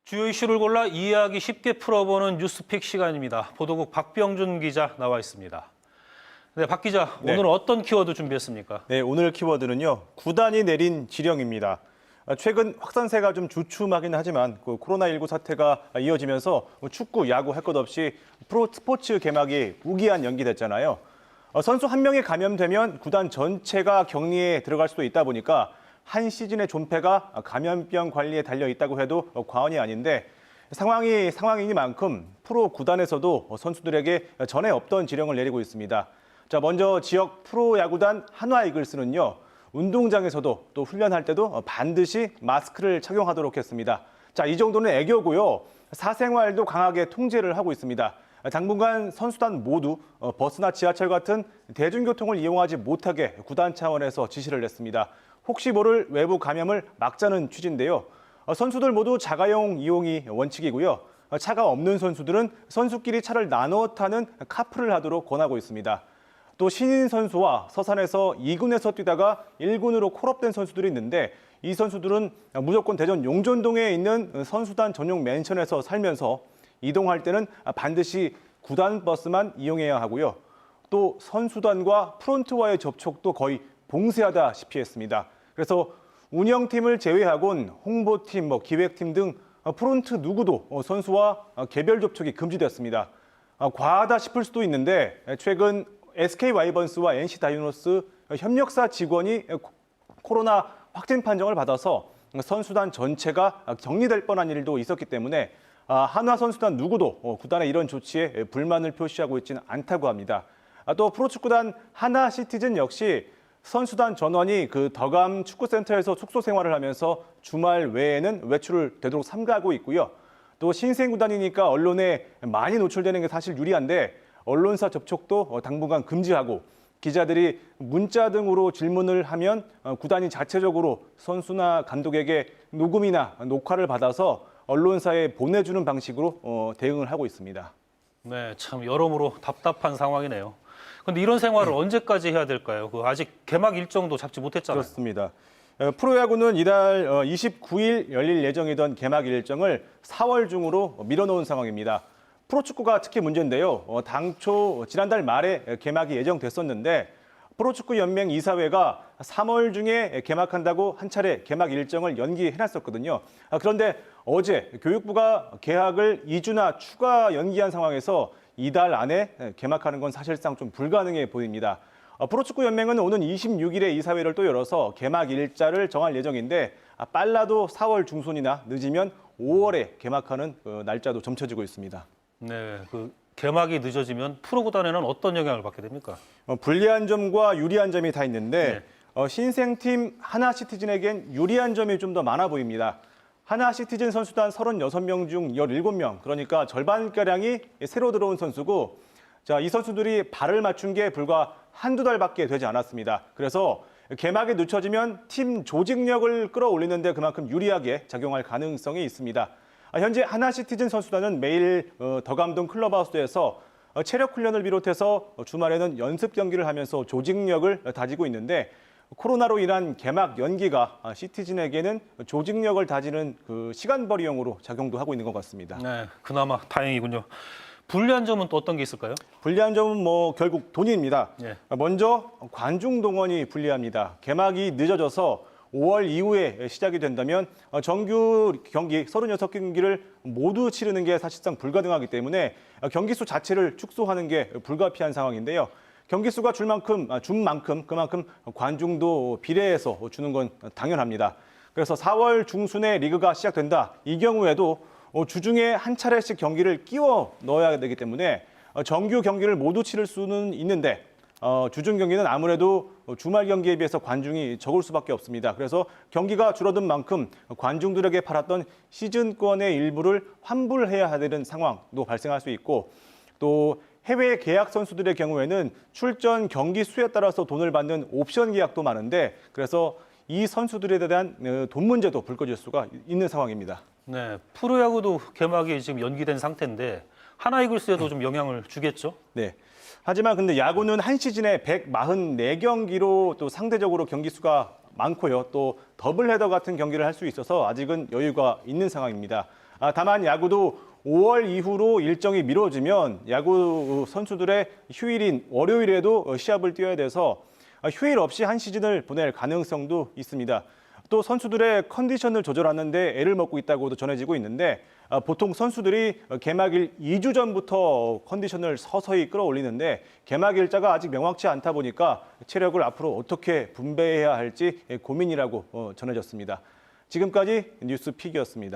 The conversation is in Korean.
주요 이슈를 골라 이해하기 쉽게 풀어보는 뉴스픽 시간입니다. 보도국 박병준 기자 나와 있습니다. 네, 박 기자, 네. 오늘 어떤 키워드 준비했습니까? 네, 오늘 키워드는요. 구단이 내린 지령입니다. 최근 확산세가 좀 주춤하긴 하지만 코로나19 사태가 이어지면서 축구, 야구 할 것 없이 프로 스포츠 개막이 무기한 연기됐잖아요. 선수 한 명이 감염되면 구단 전체가 격리에 들어갈 수도 있다 보니까 한 시즌의 존폐가 감염병 관리에 달려 있다고 해도 과언이 아닌데 상황이니만큼 프로 구단에서도 선수들에게 전에 없던 지령을 내리고 있습니다. 자, 먼저 지역 프로야구단 한화이글스는요. 운동장에서도 또 훈련할 때도 반드시 마스크를 착용하도록 했습니다. 자, 이 정도는 애교고요. 사생활도 강하게 통제를 하고 있습니다. 당분간 선수단 모두 버스나 지하철 같은 대중교통을 이용하지 못하게 구단 차원에서 지시를 냈습니다. 혹시 모를 외부 감염을 막자는 취지인데요. 선수들 모두 자가용 이용이 원칙이고요. 차가 없는 선수들은 선수끼리 차를 나눠 타는 카풀을 하도록 권하고 있습니다. 또 신인 선수와 서산에서 2군에서 뛰다가 1군으로 콜업된 선수들이 있는데 이 선수들은 무조건 대전 용전동에 있는 선수단 전용 맨션에서 살면서 이동할 때는 반드시 구단 버스만 이용해야 하고요. 또 선수단과 프론트와의 접촉도 거의 봉쇄하다시피 했습니다. 그래서 운영팀을 제외하곤 홍보팀, 기획팀 등 프론트 누구도 선수와 개별 접촉이 금지됐습니다. 과하다 싶을 수도 있는데 최근 SK 와이번스와 NC 다이노스 협력사 직원이 코로나 확진 판정을 받아서 선수단 전체가 격리될 뻔한 일도 있었기 때문에 한화 선수단 누구도 구단의 이런 조치에 불만을 표시하고 있지는 않다고 합니다. 또 프로축구단 하나 시티즌 역시 선수단 전원이 덕암 축구센터에서 숙소 생활을 하면서 주말 외에는 외출을 되도록 삼가하고 있고요. 또 신생구단이니까 언론에 많이 노출되는 게 사실 유리한데 언론사 접촉도 당분간 금지하고 기자들이 문자 등으로 질문을 하면 구단이 자체적으로 선수나 감독에게 녹음이나 녹화를 받아서 언론사에 보내주는 방식으로 대응을 하고 있습니다. 네, 참 여러모로 답답한 상황이네요. 그런데 이런 생활을 언제까지 해야 될까요? 아직 개막 일정도 잡지 못했잖아요. 그렇습니다. 프로야구는 이달 29일 열릴 예정이던 개막 일정을 4월 중으로 밀어놓은 상황입니다. 프로축구가 특히 문제인데요. 당초 지난달 말에 개막이 예정됐었는데 프로축구연맹 이사회가 3월 중에 개막한다고 한 차례 개막 일정을 연기해놨었거든요. 그런데 어제 교육부가 개학을 2주나 추가 연기한 상황에서 이달 안에 개막하는 건 사실상 좀 불가능해 보입니다. 프로축구연맹은 오는 26일에 이사회를 또 열어서 개막 일자를 정할 예정인데 빨라도 4월 중순이나 늦으면 5월에 개막하는 날짜도 점쳐지고 있습니다. 네, 개막이 늦어지면 프로구단에는 어떤 영향을 받게 됩니까? 불리한 점과 유리한 점이 다 있는데 신생팀 하나시티즌에겐 유리한 점이 좀 더 많아 보입니다. 하나시티즌 선수단 36명 중 17명, 그러니까 절반가량이 새로 들어온 선수고 자, 이 선수들이 발을 맞춘 게 불과 한두 달밖에 되지 않았습니다. 그래서 개막이 늦춰지면 팀 조직력을 끌어올리는 데 그만큼 유리하게 작용할 가능성이 있습니다. 현재 하나시티즌 선수단은 매일 덕암동 클럽하우스에서 체력 훈련을 비롯해서 주말에는 연습 경기를 하면서 조직력을 다지고 있는데 코로나로 인한 개막 연기가 시티즌에게는 조직력을 다지는 시간벌이용으로 작용도 하고 있는 것 같습니다. 네, 그나마 다행이군요. 불리한 점은 또 어떤 게 있을까요? 불리한 점은 결국 돈입니다. 예. 먼저 관중 동원이 불리합니다. 개막이 늦어져서 5월 이후에 시작이 된다면 정규 경기 36경기를 모두 치르는 게 사실상 불가능하기 때문에 경기 수 자체를 축소하는 게 불가피한 상황인데요. 경기 수가 준 만큼 그만큼 관중도 비례해서 주는 건 당연합니다. 그래서 4월 중순에 리그가 시작된다. 이 경우에도 주중에 한 차례씩 경기를 끼워 넣어야 되기 때문에 정규 경기를 모두 치를 수는 있는데 주중 경기는 아무래도 주말 경기에 비해서 관중이 적을 수밖에 없습니다. 그래서 경기가 줄어든 만큼 관중들에게 팔았던 시즌권의 일부를 환불해야 되는 상황도 발생할 수 있고 또 해외 계약 선수들의 경우에는 출전 경기 수에 따라서 돈을 받는 옵션 계약도 많은데 그래서 이 선수들에 대한 돈 문제도 불거질 수가 있는 상황입니다. 네, 프로야구도 개막이 지금 연기된 상태인데 하나이글스에도 좀 영향을 주겠죠? 네. 하지만 근데 야구는 한 시즌에 144경기로 또 상대적으로 경기 수가 많고요. 또 더블 헤더 같은 경기를 할 수 있어서 아직은 여유가 있는 상황입니다. 다만 야구도 5월 이후로 일정이 미뤄지면 야구 선수들의 휴일인 월요일에도 시합을 뛰어야 돼서 휴일 없이 한 시즌을 보낼 가능성도 있습니다. 또 선수들의 컨디션을 조절하는데 애를 먹고 있다고도 전해지고 있는데 보통 선수들이 개막일 2주 전부터 컨디션을 서서히 끌어올리는데 개막 일자가 아직 명확치 않다 보니까 체력을 앞으로 어떻게 분배해야 할지 고민이라고 전해졌습니다. 지금까지 뉴스픽이었습니다.